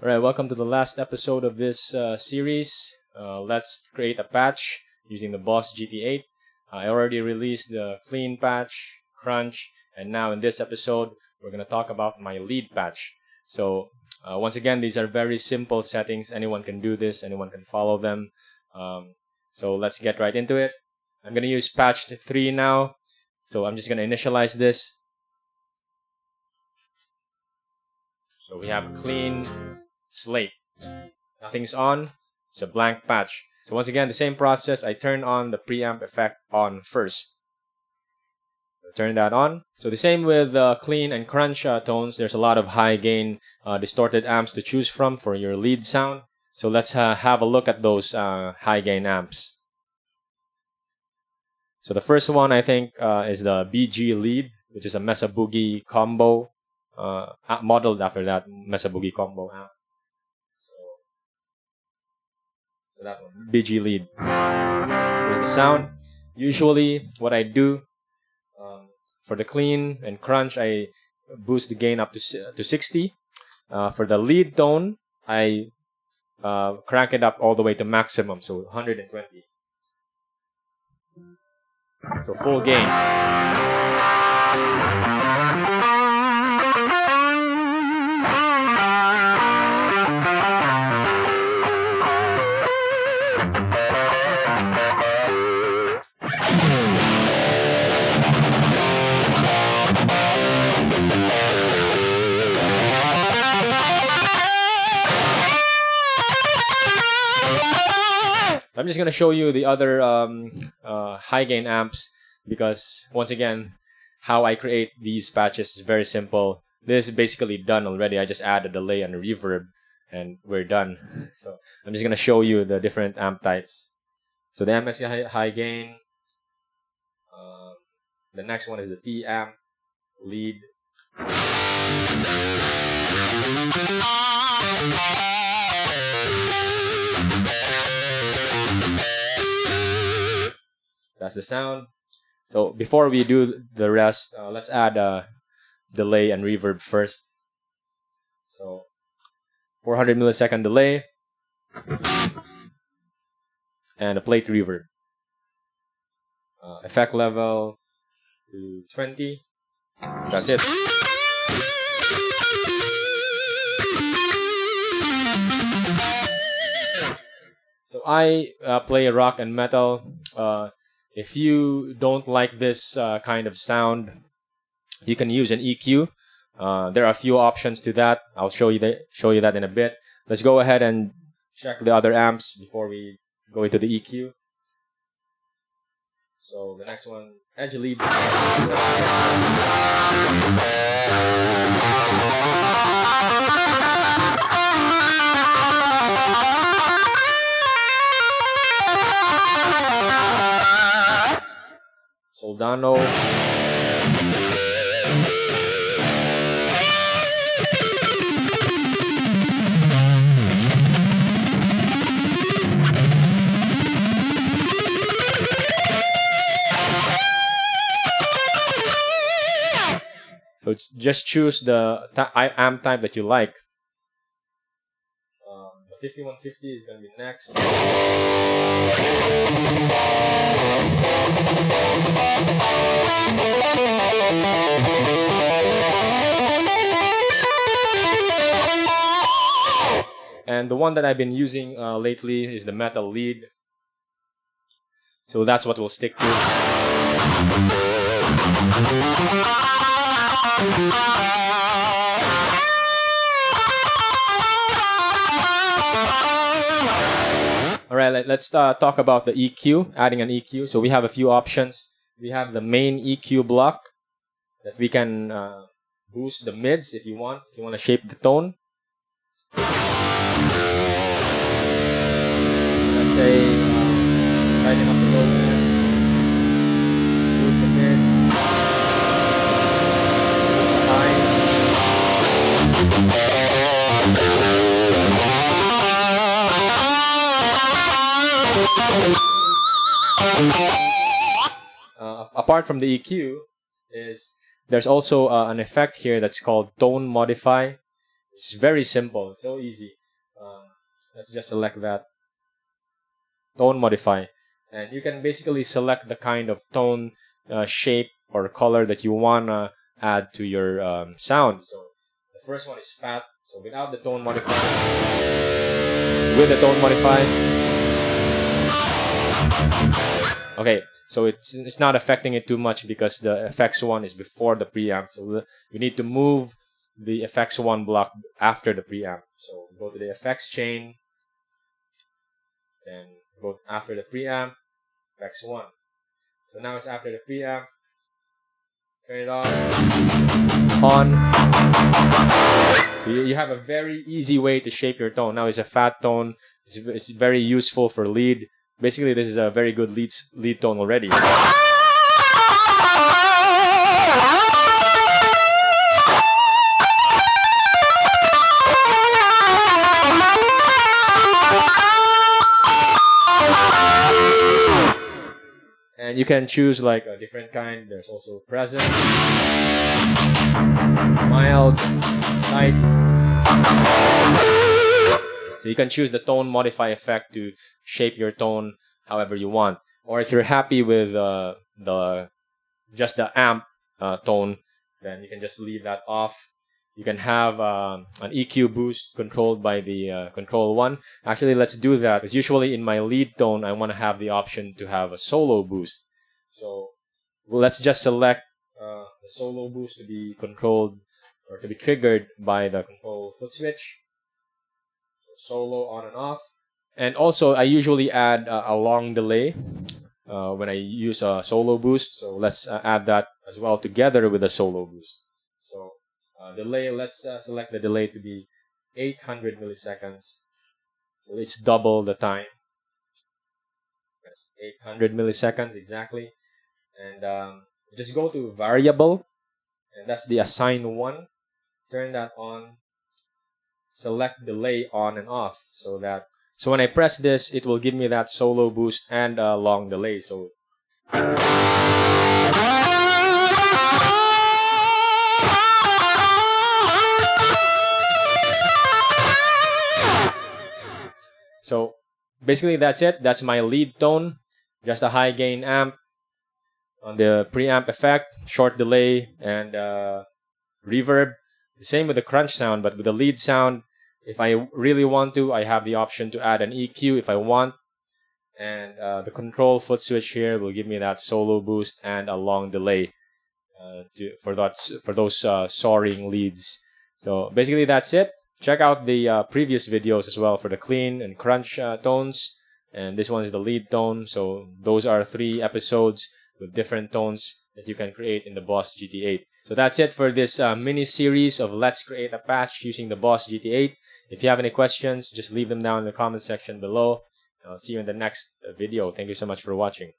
Alright, welcome to the last episode of this series. Let's create a patch using the Boss GT8. I already released the clean patch, crunch, and now in this episode, we're going to talk about my lead patch. So, once again, these are very simple settings. Anyone can do this, anyone can follow them. So let's get right into it. I'm going to use patch 3 now. So I'm just going to initialize this. So we have clean slate. Nothing's on. It's a blank patch. So once again, the same process. I turn on the preamp effect on first. Turn that on. So the same with clean and crunch tones. There's a lot of high gain distorted amps to choose from for your lead sound. So let's have a look at those high gain amps. So the first one I think is the BG Lead, which is a Mesa Boogie combo, modeled after that Mesa Boogie combo amp. So that one, BG Lead. Here's the sound. Usually what I do for the clean and crunch, I boost the gain up to 60. For the lead tone, I crank it up all the way to maximum, so 120. So full gain. I'm just going to show you the other high gain amps because, once again, how I create these patches is very simple. This is basically done already. I just add a delay and a reverb and we're done. So I'm just going to show you the different amp types. So the MSC high gain. The next one is the T amp lead. That's the sound. So before we do the rest, let's add a delay and reverb first. So 400 millisecond delay and a plate reverb. Effect level to 20. That's it. So I play rock and metal. If you don't like this kind of sound, you can use an EQ. There are a few options to that. I'll show you that in a bit. Let's go ahead and check the other amps before we go into the EQ. So the next one, Edge Lead. Soldano. So just choose the amp type that you like. The 5150 is going to be next. And the one that I've been using lately is the Metal Lead. So that's what we'll stick to. Alright, let's talk about the EQ, adding an EQ. So we have a few options. We have the main EQ block that we can boost the mids if you want to shape the tone. Let's say tighten up the low end, boost the mids, boost the highs. Apart from the EQ, there's also an effect here that's called tone modify. It's very simple, so easy. Let's just select that tone modify, and you can basically select the kind of tone, shape, or color that you wanna add to your sound. So the first one is fat. So without the tone modify, with the tone modify, okay. So it's not affecting it too much because the effects one is before the preamp. So we need to move the effects one block after the preamp. So go to the effects chain, then go after the preamp, effects one. So now it's after the preamp. Turn it off, on. So you have a very easy way to shape your tone. Now it's a fat tone. It's very useful for lead. Basically, this is a very good lead tone already. And you can choose like a different kind. There's also presence, mild, tight. So you can choose the tone modify effect to shape your tone however you want. Or if you're happy with just the amp tone, then you can just leave that off. You can have an EQ boost controlled by the control one. Actually, let's do that, because usually in my lead tone, I want to have the option to have a solo boost. So let's just select the solo boost to be controlled or to be triggered by the control foot switch. So solo on and off. And also, I usually add a long delay when I use a solo boost. So let's add that as well together with a solo boost. So delay, let's select the delay to be 800 milliseconds. So it's double the time. That's 800 milliseconds exactly. And just go to variable, and that's the assign one. Turn that on. Select delay on and off, so when I press this, it will give me that solo boost and a long delay. So So basically that's it. That's my lead tone. Just a high gain amp on the preamp effect, short delay, and reverb. The same with the crunch sound, but with the lead sound, if I really want to, I have the option to add an EQ if I want. And the control foot switch here will give me that solo boost and a long delay for those soaring leads. So basically that's it. Check out the previous videos as well for the clean and crunch tones. And this one is the lead tone. So those are 3 episodes with different tones that you can create in the Boss GT8. So that's it for this mini series of Let's Create a Patch using the Boss GT8. If you have any questions, just leave them down in the comment section below. I'll see you in the next video. Thank you so much for watching.